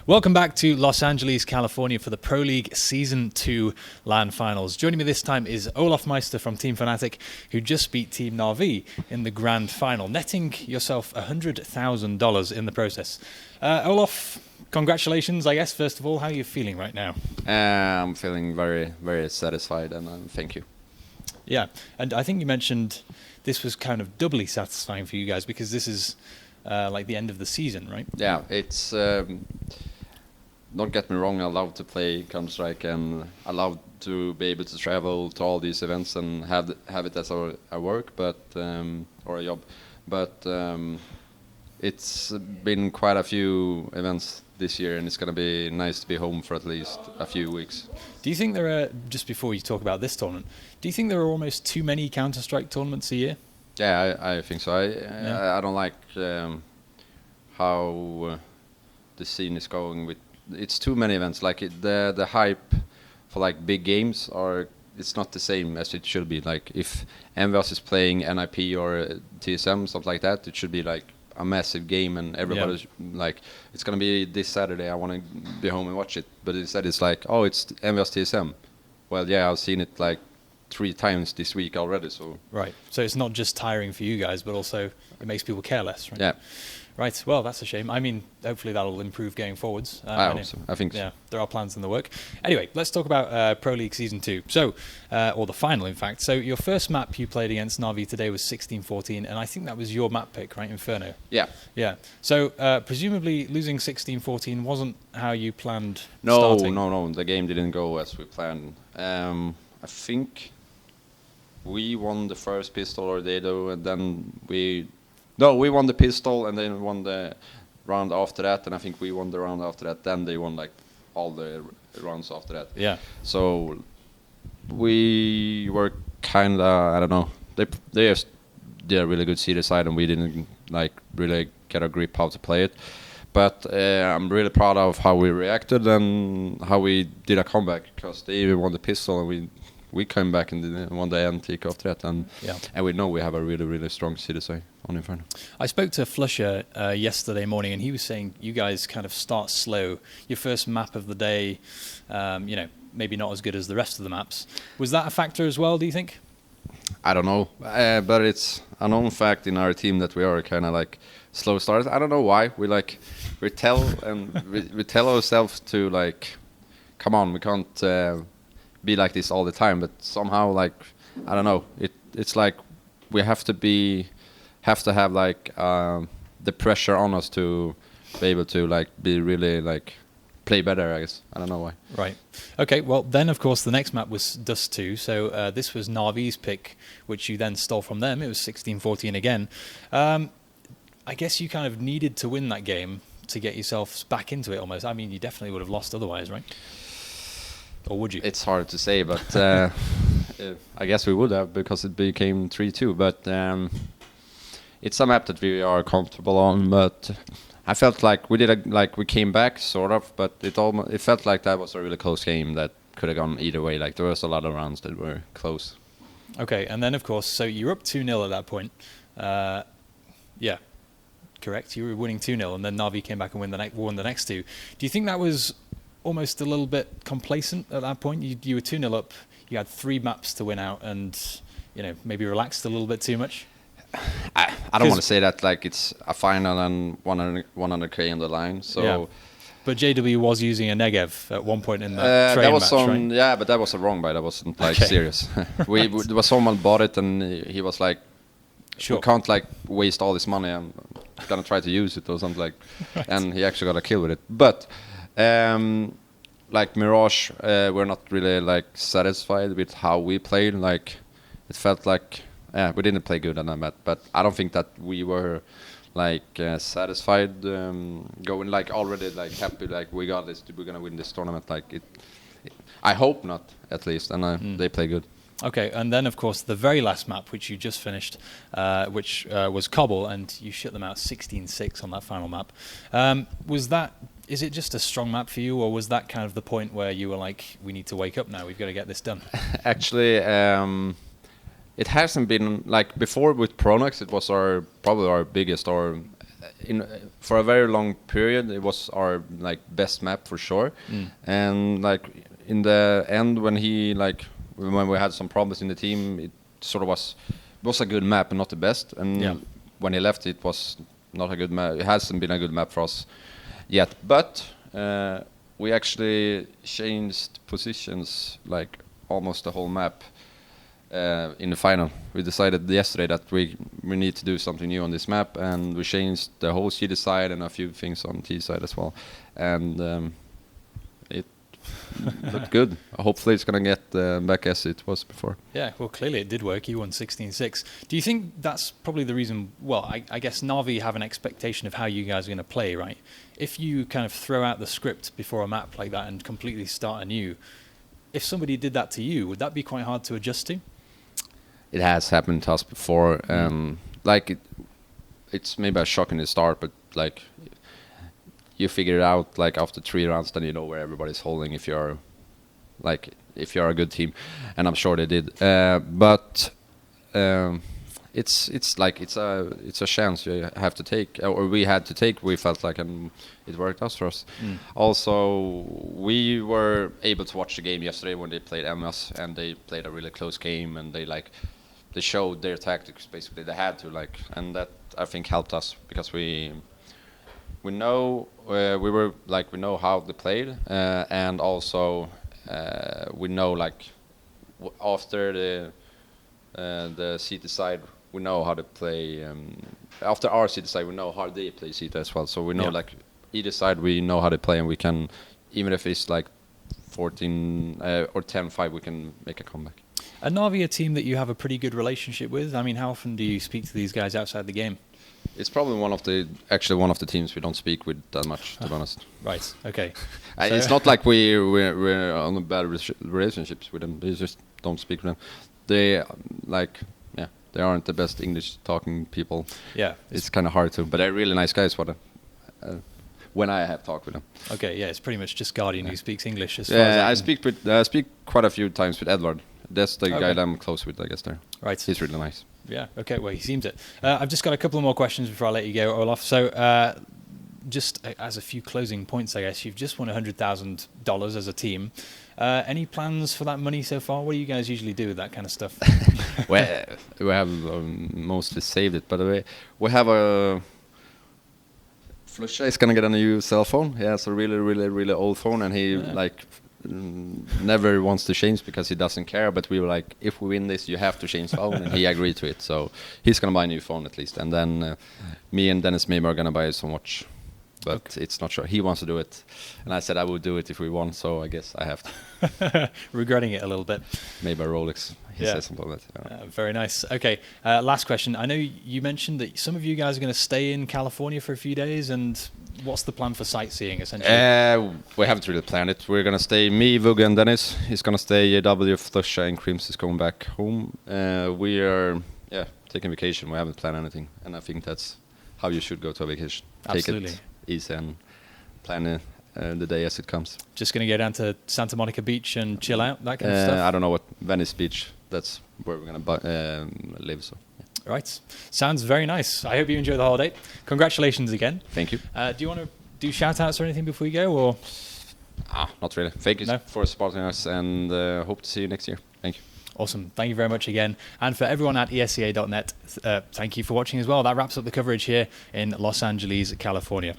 Welcome back to Los Angeles, California for the Pro League Season 2 LAN Finals. Joining me this time is Olofmeister from Team Fnatic, who just beat Team Na'Vi in the Grand Final, netting yourself $100,000 in the process. Olof, congratulations, I guess, first of all. How are you feeling right now? I'm feeling very, very satisfied, and thank you. Yeah, and I think you mentioned this was kind of doubly satisfying for you guys because this is like the end of the season, right? Yeah, it's... don't get me wrong, I love to play Counter-Strike and I love to be able to travel to all these events and have it as a work, but or a job. But it's been quite a few events this year, and it's going to be nice to be home for at least a few weeks. Do you think there are, just before you talk about this tournament, do you think there are almost too many Counter-Strike tournaments a year? Yeah, I think so. I don't like how the scene is going with. It's too many events. Like the hype for like big games it's not the same as it should be. Like if Envious is playing NIP or TSM, something like that, it should be like a massive game and everybody's like, it's gonna be this Saturday, I want to be home and watch it. But instead it's like, oh, it's Envious TSM. Well, yeah, I've seen it like 3 times this week already. So right. So it's not just tiring for you guys, but also it makes people care less, right? Yeah. Right, well, that's a shame. I mean, hopefully that'll improve going forwards. I think so. Yeah, there are plans in the work. Anyway, let's talk about Pro League Season 2. So, or the final, in fact. So your first map you played against Na'Vi today was 16-14, and I think that was your map pick, right, Inferno? Yeah. Yeah. So, presumably losing 16-14 wasn't how you planned No, starting? no, the game didn't go as we planned. I think we won the first pistol or they do, and then we won the pistol and then won the round after that, and I think we won the round after that. Then they won like all the rounds after that. Yeah. So we were kind of, I don't know. They're a really good CD side, and we didn't like really get a grip how to play it. But I'm really proud of how we reacted and how we did a comeback, because they even won the pistol and we came back and won the antique after that, and we know we have a really, really strong citizen on Inferno. I spoke to Flusher yesterday morning, and he was saying you guys kind of start slow. Your first map of the day, maybe not as good as the rest of the maps. Was that a factor as well, do you think? I don't know, but it's a known fact in our team that we are kind of like slow starters. I don't know why. We tell ourselves to like, come on, we can't be like this all the time, but somehow, like, I don't know, it's like we have to have like the pressure on us to be able to like be really like play better, I guess. I don't know why. Right. Okay, well then of course the next map was Dust 2, so this was Na'Vi's pick, which you then stole from them. It was 16-14 again. I guess you kind of needed to win that game to get yourselves back into it almost. I mean, you definitely would have lost otherwise, right? Or would you? It's hard to say, but I guess we would have, because it became 3-2. But it's a map that we are comfortable on. But I felt like we came back sort of, but it felt like that was a really close game that could have gone either way. Like there was a lot of rounds that were close. Okay, and then of course, so you're up 2-0 at that point. Yeah, correct. You were winning 2-0, and then Na'Vi came back and won the next 2. Do you think that was almost a little bit complacent at that point? You were 2-0 up, you had 3 maps to win out, and maybe relaxed a little bit too much? I don't want to say that, like it's a final and 100k on the line. So, yeah. But JW was using a Negev at one point in that train match, right? Yeah, but that was a wrong buy. That wasn't like okay. Serious. There was someone bought it, and he was like, sure, we can't like waste all this money. I'm gonna try to use it or something like. Right. And he actually got a kill with it. But like Mirage, we're not really like satisfied with how we played. Like it felt like we didn't play good on that map, but I don't think that we were like satisfied going like already like happy, like we got this, we're gonna win this tournament. Like I hope not, at least, and they play good. Okay, and then of course the very last map, which you just finished, which was Cobble, and you shut them out 16-6 on that final map. Is it just a strong map for you, or was that kind of the point where you were like, we need to wake up now, we've got to get this done? Actually, it hasn't been like before with Pronox. It was probably our biggest, or for a very long period it was our like best map for sure. And like in the end when we had some problems in the team, it sort of was a good map and not the best. And when he left, it was not a good map. It hasn't been a good map for us yet, but we actually changed positions like almost the whole map in the final. We decided yesterday that we need to do something new on this map, and we changed the whole CD side and a few things on T side as well, and it looked good. Hopefully it's going to get back as it was before. Yeah, well, clearly it did work. You won 16-6. Do you think that's probably the reason? Well, I guess Na'Vi have an expectation of how you guys are going to play, right? If you kind of throw out the script before a map like that and completely start anew, if somebody did that to you, would that be quite hard to adjust to? It has happened to us before. It's maybe a shock in the start, but like you figure it out like after 3 rounds, then you know where everybody's holding if you're a good team, and I'm sure they did. But it's a chance you have to take, or we had to take. We felt like, and it worked out for us. Also, we were able to watch the game yesterday when they played MS, and they played a really close game, and they showed their tactics basically. They had to and that I think helped us because we know we know how they played, and also we know after the CT side we know how to play. After our CT side we know how they play CT as well. So we know either side we know how to play, and we can, even if it's 14 or 10-5, we can make a comeback. Are Na'Vi a team that you have a pretty good relationship with? I mean, how often do you speak to these guys outside the game? It's probably one of the teams we don't speak with that much, to be honest. Right. Okay. It's not like we're on a bad relationships with them. They just don't speak with them. They they aren't the best English talking people. Yeah. It's kind of hard to, but they're really nice guys. When I have talked with them. Okay. Yeah. It's pretty much just Guardian who speaks English. I speak quite a few times with Edward. That's the guy that I'm close with, I guess. There. Right. He's really nice. Yeah. Okay. Well, he seems it. I've just got a couple more questions before I let you go, Olof. So, just as a few closing points, I guess you've just won $100,000 as a team. Any plans for that money so far? What do you guys usually do with that kind of stuff? Well, we have mostly saved it, but we have a. Flusha is gonna get a new cell phone. He has a really, really, really old phone, and he never wants to change because he doesn't care. But we were like, if we win this, you have to change phone, and he agreed to it. So he's gonna buy a new phone at least, and then me and Dennis Maymer are gonna buy some watch. But it's not sure. He wants to do it, and I said I would do it if we won. So I guess I have to. Regretting it a little bit. Maybe a Rolex. He said something like that. Very nice. Okay, last question. I know you mentioned that some of you guys are going to stay in California for a few days, and what's the plan for sightseeing, essentially? We haven't really planned it. We're going to stay, me, Vugge, and Dennis. He's going to stay AW, Flusha, and Krims is going back home. We are taking vacation. We haven't planned anything, and I think that's how you should go to a vacation. Absolutely. Take it easy and plan the day as it comes. Just going to go down to Santa Monica Beach and chill out, that kind of stuff? I don't know what Venice Beach. That's where we're going to live. So, Right. Sounds very nice. I hope you enjoy the holiday. Congratulations again. Thank you. Do you want to do shout-outs or anything before you go? Or not really. Thank you for supporting us, and hope to see you next year. Thank you. Awesome. Thank you very much again. And for everyone at esca.net, thank you for watching as well. That wraps up the coverage here in Los Angeles, California.